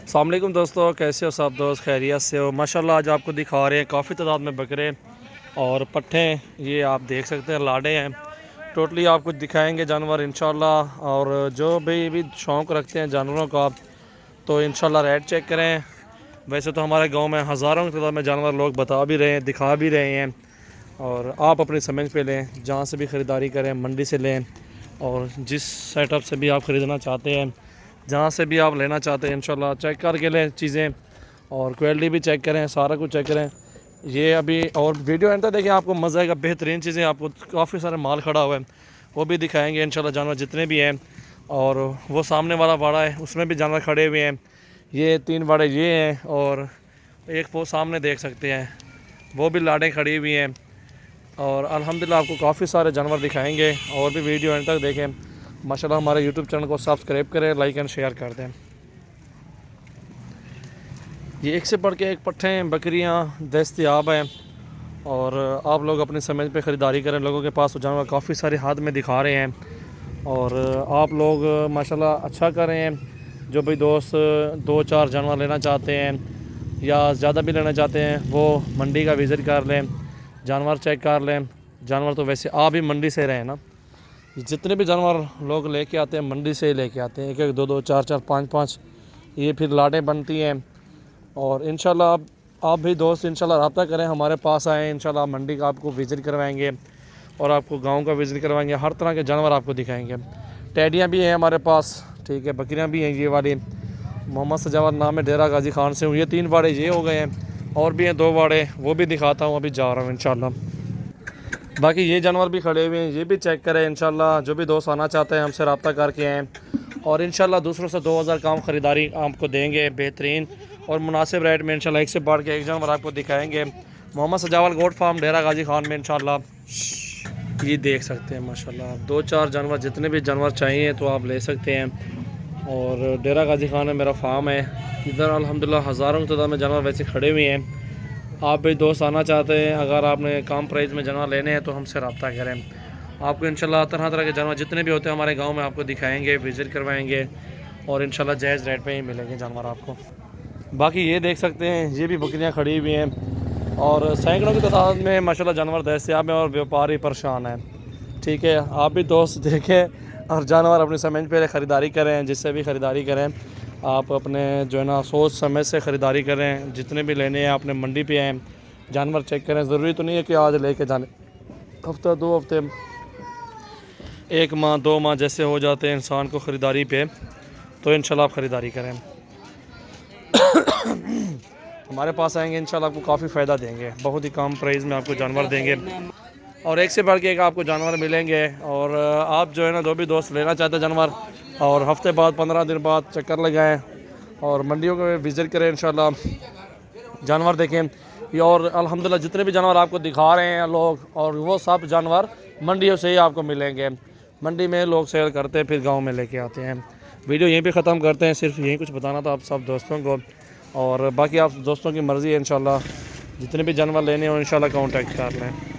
अस्सलाम वालेकुम दोस्तों, कैसे हो सब दोस्त? खैरियत से हो? माशाल्लाह आज आपको दिखा रहे हैं काफ़ी तादाद में बकरे और पट्ठे। ये आप देख सकते हैं, लाडे हैं। टोटली आपको दिखाएंगे जानवर इंशाल्लाह। और जो भी शौक़ रखते हैं जानवरों का, तो इंशाल्लाह रेट चेक करें। वैसे तो हमारे गांव में हज़ारों की तादाद में जानवर लोग बता भी रहे हैं, दिखा भी रहे हैं। और आप अपनी समझ पे लें, जहाँ से भी ख़रीदारी करें, मंडी से लें और जिस सेटअप से भी आप ख़रीदना चाहते हैं, जहाँ से भी आप लेना चाहते हैं, इंशाल्लाह चेक करके लें चीज़ें। और क्वालिटी भी चेक करें, सारा कुछ चेक करें। ये अभी और वीडियो एंड तक देखें, आपको मज़ा आएगा। बेहतरीन चीज़ें, आपको काफ़ी सारे माल खड़ा हुआ है, वो भी दिखाएंगे इंशाल्लाह, जानवर जितने भी हैं। और वो सामने वाला बाड़ा है, उसमें भी जानवर खड़े हुए हैं। ये 3 बाड़े ये हैं और एक वो सामने देख सकते हैं, वो भी लाडें खड़ी हुई हैं। और अल्हम्दुलिल्लाह आपको काफ़ी सारे जानवर दिखाएंगे। और भी वीडियो एंड तक देखें। माशाल्लाह हमारे यूट्यूब चैनल को सब्सक्राइब करें, लाइक एंड शेयर कर दें। ये एक से बढ़ के एक पट्ठे बकरियां दस्तयाब हैं और आप लोग अपनी समझ पे ख़रीदारी करें। लोगों के पास जानवर काफ़ी सारे हाथ में दिखा रहे हैं और आप लोग माशाल्लाह अच्छा कर रहे हैं। जो भी दोस्त 2-4 जानवर लेना चाहते हैं या ज़्यादा भी लेना चाहते हैं, वो मंडी का विज़िट कर लें, जानवर चेक कर लें। जानवर तो वैसे आप भी मंडी से रहे ना, जितने भी जानवर लोग लेके आते हैं मंडी से ही लेके आते हैं, 1-1, 2-2, 4-4, 5-5, ये फिर लाटें बनती हैं। और इंशाल्लाह आप भी दोस्त इंशाल्लाह रब्ता करें, हमारे पास आएँ, इंशाल्लाह मंडी का आपको विज़िट करवाएंगे और आपको गांव का विज़िट करवाएंगे। हर तरह के जानवर आपको दिखाएंगे। टैडियाँ भी हैं हमारे पास, ठीक है, बकरियाँ भी हैं। ये वाली मोहम्मद सजावत नाम है, डेरा गाजी खान से हूँ। ये 3 बाड़े ये हो गए हैं और भी हैं 2 बाड़े, वो भी दिखाता हूँ। अभी जा रहा हूँ इंशाल्लाह। बाकी ये जानवर भी खड़े हुए हैं, ये भी चेक करें इंशाल्लाह। जो भी दोस्त आना चाहते हैं हमसे रब्ता करके आएँ और इंशाल्लाह दूसरों से 2000 काम ख़रीदारी आपको देंगे बेहतरीन और मुनासिब रेट में। इंशाल्लाह एक से बढ़ के एक जानवर आपको दिखाएंगे। मोहम्मद सजावल गोट फार्म, डेरा गाजी खान में इंशाल्लाह। ये देख सकते हैं माशाल्लाह, 2-4 जानवर, जितने भी जानवर चाहिए तो आप ले सकते हैं। और डेरा गाजी खान में मेरा फार्म है। इधर अल्हम्दुलिल्लाह हज़ारों की तादाद में जानवर वैसे खड़े हुए हैं। आप भी दोस्त आना चाहते हैं, अगर आपने कम प्राइस में जानवर लेने हैं तो हमसे रब्ता करें। आपको इंशाल्लाह तरह तरह के जानवर जितने भी होते हैं हमारे गांव में आपको दिखाएंगे, विज़िट करवाएंगे और इंशाल्लाह जायज़ रेट पे ही मिलेंगे जानवर आपको। बाकी ये देख सकते हैं, ये भी बकरियां खड़ी हुई हैं और सैकड़ों की तादाद में माशाल्लाह जानवर दस्तयाब हैं और व्यापारी परेशान हैं। ठीक है, आप भी दोस्त देखें और जानवर अपनी समझ पे ख़रीदारी करें। जिससे भी ख़रीदारी करें, आप अपने जो है ना सोच समझ से ख़रीदारी करें। जितने भी लेने हैं अपने मंडी पे आएँ, जानवर चेक करें। ज़रूरी तो नहीं है कि आज लेके जाने, हफ्ता 2 हफ्ते, 1 माह 2 माह जैसे हो जाते हैं इंसान को ख़रीदारी पे, तो इंशाल्लाह आप ख़रीदारी करें। हमारे पास आएंगे इंशाल्लाह आपको काफ़ी फ़ायदा देंगे, बहुत ही कम प्राइस में आपको जानवर देंगे और एक से बढ़ के एक आपको जानवर मिलेंगे। और आप जो है ना, जो भी दोस्त लेना चाहते हैं जानवर, और हफ्ते बाद 15 दिन बाद चक्कर लगाएं और मंडियों को विज़िट करें इंशाल्लाह, जानवर देखें। ये और अल्हम्दुलिल्लाह जितने भी जानवर आपको दिखा रहे हैं लोग, और वो सब जानवर मंडियों से ही आपको मिलेंगे। मंडी में लोग सेल करते हैं, फिर गांव में लेके आते हैं। वीडियो यहीं पे ख़त्म करते हैं, सिर्फ यही कुछ बताना था आप सब दोस्तों को। और बाकी आप दोस्तों की मर्ज़ी है, इंशाल्लाह जितने भी जानवर लेने हो इंशाल्लाह कांटेक्ट कर लें।